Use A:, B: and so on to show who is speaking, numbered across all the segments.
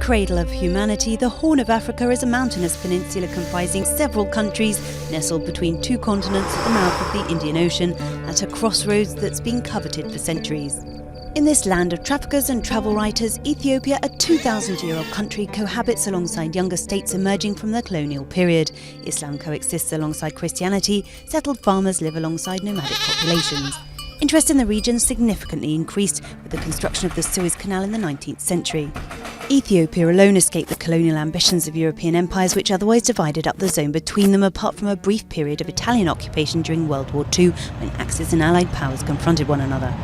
A: cradle of humanity, the Horn of Africa is a mountainous peninsula comprising several countries, nestled between two continents at the mouth of the Indian Ocean, at a crossroads that's been coveted for centuries. In this land of traffickers and travel writers, Ethiopia, a 2,000-year-old country, cohabits alongside younger states emerging from the colonial period. Islam coexists alongside Christianity, settled farmers live alongside nomadic populations. Interest in the region significantly increased with the construction of the Suez Canal in the 19th century. Ethiopia alone escaped the colonial ambitions of European empires which otherwise divided up the zone between them, apart from a brief period of Italian occupation during World War II when Axis and Allied powers confronted one another.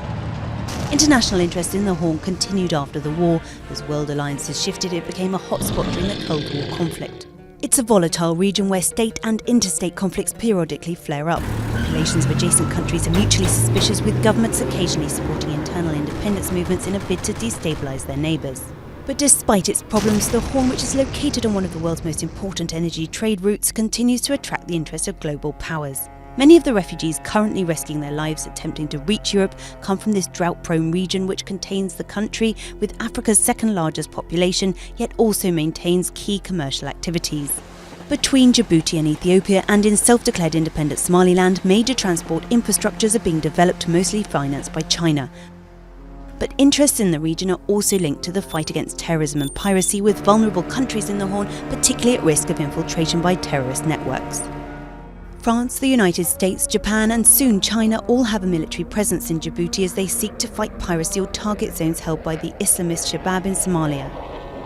A: International interest in the Horn continued after the war. As world alliances shifted, it became a hotspot during the Cold War conflict. It's a volatile region where state and interstate conflicts periodically flare up. Populations of adjacent countries are mutually suspicious, with governments occasionally supporting internal independence movements in a bid to destabilise their neighbours. But despite its problems, the Horn, which is located on one of the world's most important energy trade routes, continues to attract the interest of global powers. Many of the refugees currently risking their lives attempting to reach Europe come from this drought-prone region, which contains the country with Africa's second-largest population, yet also maintains key commercial activities. Between Djibouti and Ethiopia, and in self-declared independent Somaliland, major transport infrastructures are being developed, mostly financed by China. But interests in the region are also linked to the fight against terrorism and piracy, with vulnerable countries in the Horn particularly at risk of infiltration by terrorist networks. France, the United States, Japan and soon China all have a military presence in Djibouti as they seek to fight piracy or target zones held by the Islamist Shabab in Somalia.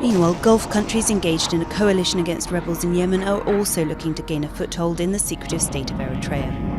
A: Meanwhile, Gulf countries engaged in a coalition against rebels in Yemen are also looking to gain a foothold in the secretive state of Eritrea.